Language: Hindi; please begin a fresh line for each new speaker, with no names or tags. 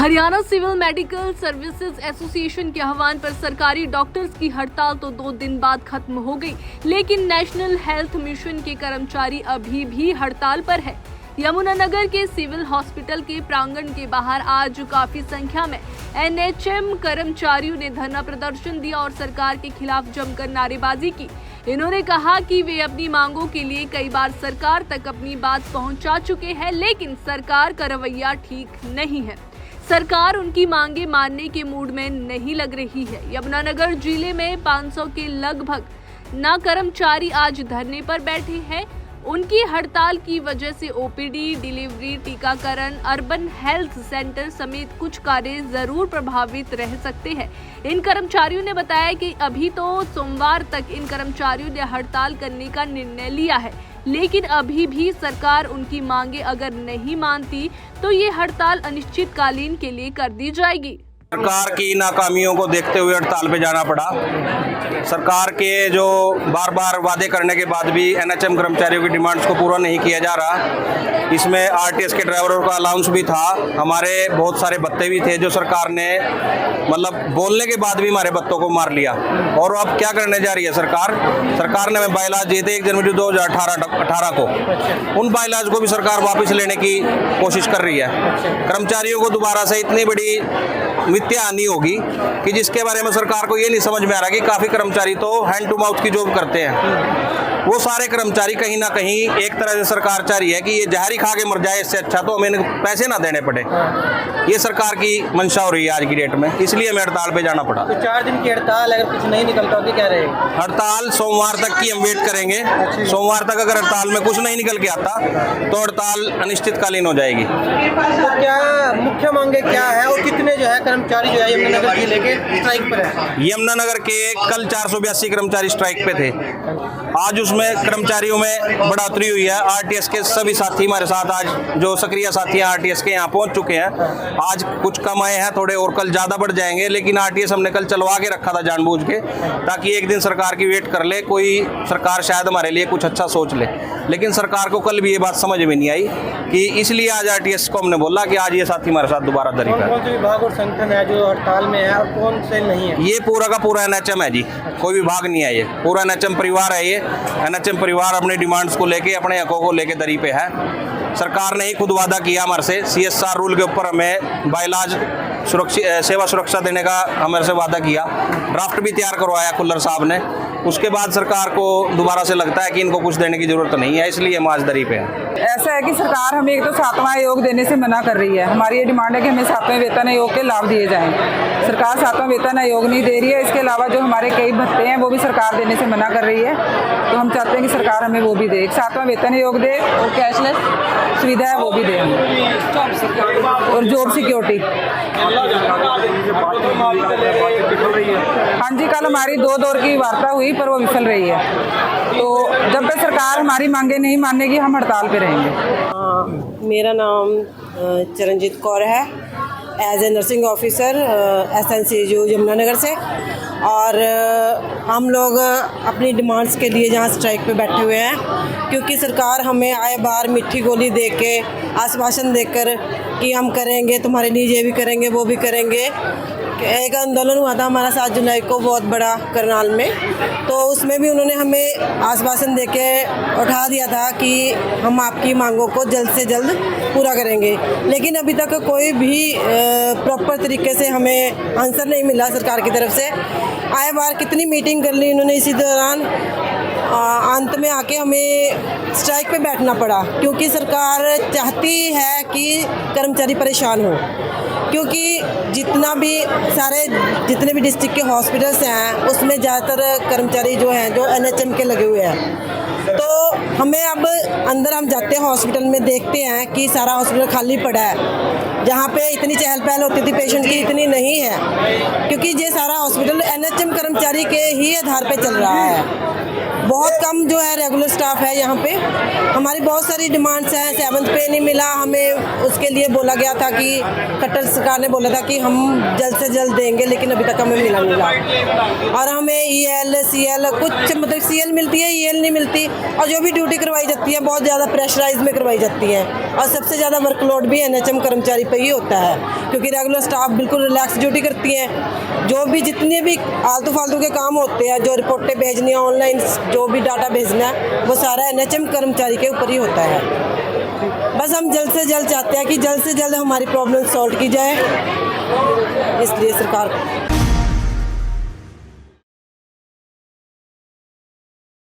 Haryana civil medical services association के आह्वान पर सरकारी डॉक्टर्स की हड़ताल तो 2 दिन बाद खत्म हो गई, लेकिन नेशनल हेल्थ मिशन के कर्मचारी अभी भी हड़ताल पर है। यमुनानगर के सिविल हॉस्पिटल के प्रांगण के बाहर आज काफी संख्या में एनएचएम कर्मचारियों ने धरना प्रदर्शन दिया और सरकार के खिलाफ जमकर नारेबाजी की। इन्होंने कहा कि वे अपनी मांगों के लिए कई बार सरकार तक अपनी बात पहुंचा चुके हैं, लेकिन सरकार का रवैया ठीक नहीं है। सरकार उनकी मांगे मानने के मूड में नहीं लग रही है। यमुनानगर जिले में 500 के लगभग कर्मचारी आज धरने पर बैठे हैं। उनकी हड़ताल की वजह से ओपीडी, डिलीवरी, टीकाकरण, अर्बन हेल्थ सेंटर समेत कुछ कार्य जरूर प्रभावित रह सकते हैं। इन कर्मचारियों ने बताया कि अभी तो सोमवार तक इन कर्मचारियों ने हड़ताल करने का निर्णय लिया है, लेकिन अभी भी सरकार उनकी मांगे अगर नहीं मानती तो ये हड़ताल अनिश्चितकालीन के लिए कर दी जाएगी।
सरकार की नाकामियों को देखते हुए हड़ताल पे जाना पड़ा। सरकार के जो बार बार वादे करने के बाद भी एनएचएम कर्मचारियों की डिमांड्स को पूरा नहीं किया जा रहा। इसमें आरटीएस के ड्राइवरों का अलाउंस भी था, हमारे बहुत सारे भत्ते भी थे जो सरकार ने मतलब बोलने के बाद भी हमारे भत्तों को मार लिया। और अब क्या करने जा रही है सरकार ने हमें बायलाज दिए थे 1 जनवरी 2018 को, उन बायलाज को भी सरकार वापस लेने की कोशिश कर रही है। कर्मचारियों को दोबारा से इतनी बड़ी मिथ्या हानि होगी कि जिसके बारे में सरकार को ये नहीं समझ में आ रहा कि काफ़ी कर्मचारी तो हैंड टू माउथ की जॉब करते हैं। वो सारे कर्मचारी कहीं ना कहीं एक तरह से सरकार चाह रही है कि ये जहर ही खा के मर जाए, इससे अच्छा तो हमें पैसे ना देने पड़े। ये सरकार की मंशा हो रही है आज की डेट में, इसलिए हमें हड़ताल पे जाना पड़ा।
तो 4 दिन की हड़ताल, अगर कुछ नहीं निकलता तो क्या रहेगा?
हड़ताल सोमवार तक की हम वेट करेंगे। सोमवार तक अगर हड़ताल में कुछ नहीं निकल के आता तो हड़ताल अनिश्चितकालीन हो जाएगी।
तो क्या मुख्य मांगे क्या है और कितने जो है कर्मचारी जो है यमुनानगर जिले के स्ट्राइक पर है?
यमुनानगर के कल 482 कर्मचारी स्ट्राइक पे थे। आज उसमें कर्मचारियों में बढ़ोतरी हुई है। आरटीएस के सभी साथी हमारे साथ आज जो सक्रिय साथी हैं आरटीएस के यहाँ पहुंच चुके हैं। आज कुछ कम आए हैं थोड़े और कल ज़्यादा बढ़ जाएंगे, लेकिन आरटीएस हमने कल चलवा के रखा था जानबूझ के, ताकि एक दिन सरकार की वेट कर ले, कोई सरकार शायद हमारे लिए कुछ अच्छा सोच ले। लेकिन सरकार को कल भी ये बात समझ में नहीं आई कि इसलिए आज आरटीएस को हमने बोला कि आज ये साथी हमारे साथ दोबारा दरी पर।
कौन से विभाग और संगठन है जो हड़ताल में है और कौन से नहीं है?
ये पूरा का पूरा एनएचएम है जी, कोई विभाग नहीं है, ये पूरा एनएचएम परिवार है। ये एनएचएम परिवार अपने डिमांड्स को लेके, अपने हकों को लेके दरी पे है। सरकार ने ही खुद वादा किया हमारे से, सीएसआर रूल के ऊपर हमें बायलाज सेवा सुरक्षा देने का हमारे से वादा किया। ड्राफ्ट भी तैयार करवाया खुल्लर साहब ने। उसके बाद सरकार को दोबारा से लगता है कि इनको कुछ देने की जरूरत नहीं है, इसलिए हम आज दरी पे हैं।
ऐसा है कि सरकार हमें एक तो 7वां आयोग देने से मना कर रही है। हमारी ये डिमांड है कि हमें 7वें वेतन आयोग के लाभ दिए जाएं। सरकार 7वां वेतन आयोग नहीं दे रही है। इसके अलावा जो हमारे कई भत्ते हैं वो भी सरकार देने से मना कर रही है। तो हम चाहते हैं कि सरकार हमें वो भी दे, 7वां वेतन आयोग दे और कैशलेस सुविधा है वो भी दे हमें, और जॉब सिक्योरिटी। हाँ जी, कल हमारी 2 दौर की वार्ता हुई पर वो विफल रही है। तो जब तक सरकार हमारी मांगे नहीं मानेगी हम हड़ताल पे रहेंगे।
मेरा नाम चरणजीत कौर है, as a nursing officer SNCU Yamunanagar से। और हम लोग अपनी डिमांड्स के लिए यहाँ स्ट्राइक पे बैठे हुए हैं, क्योंकि सरकार हमें आए बार मीठी गोली दे के, आश्वासन देकर कि हम करेंगे, तुम्हारे लिए ये भी करेंगे वो भी करेंगे। एक आंदोलन हुआ था हमारा 7 जुलाई को बहुत बड़ा करनाल में, तो उसमें भी उन्होंने हमें आश्वासन देके उठा दिया था कि हम आपकी मांगों को जल्द से जल्द पूरा करेंगे। लेकिन अभी तक कोई भी प्रॉपर तरीके से हमें आंसर नहीं मिला सरकार की तरफ से। आए बार कितनी मीटिंग कर ली इन्होंने, इसी दौरान अंत में आके हमें स्ट्राइक पे बैठना पड़ा, क्योंकि सरकार चाहती है कि कर्मचारी परेशान हो। क्योंकि जितने भी डिस्ट्रिक्ट के हॉस्पिटल्स हैं उसमें ज़्यादातर कर्मचारी जो हैं जो एनएचएम के लगे हुए हैं। तो हमें अब अंदर हम जाते हैं हॉस्पिटल में, देखते हैं कि सारा हॉस्पिटल खाली पड़ा है। जहाँ पे इतनी चहल पहल होती थी पेशेंट की इतनी नहीं है, क्योंकि ये सारा हॉस्पिटल एनएचएम कर्मचारी के ही आधार पे चल रहा है। बहुत कम जो है रेगुलर स्टाफ है यहाँ पे। हमारी बहुत सारी डिमांड्स हैं, 7th पे नहीं मिला हमें, उसके लिए बोला गया था कि खट्टर सरकार ने बोला था कि हम जल्द से जल्द देंगे, लेकिन अभी तक हमें मिला। और हमें EL CL कुछ मतलब CL मिलती है, EL नहीं मिलती। और जो भी ड्यूटी करवाई जाती है बहुत ज़्यादा प्रेशराइज में करवाई जाती है, और सबसे ज़्यादा वर्कलोड भी NHM कर्मचारी पर ही होता है, क्योंकि रेगुलर स्टाफ बिल्कुल रिलैक्स ड्यूटी करती हैं। जो भी जितने भी आलतू फालतू के काम होते हैं, जो रिपोर्टें भेजनी है, ऑनलाइन जो भी डाटा भेजना है, वो सारा NHM कर्मचारी के ऊपर ही होता है। बस हम जल्द से जल्द चाहते हैं कि जल्द से जल्द हमारी प्रॉब्लम सॉल्व की जाए, इसलिए सरकार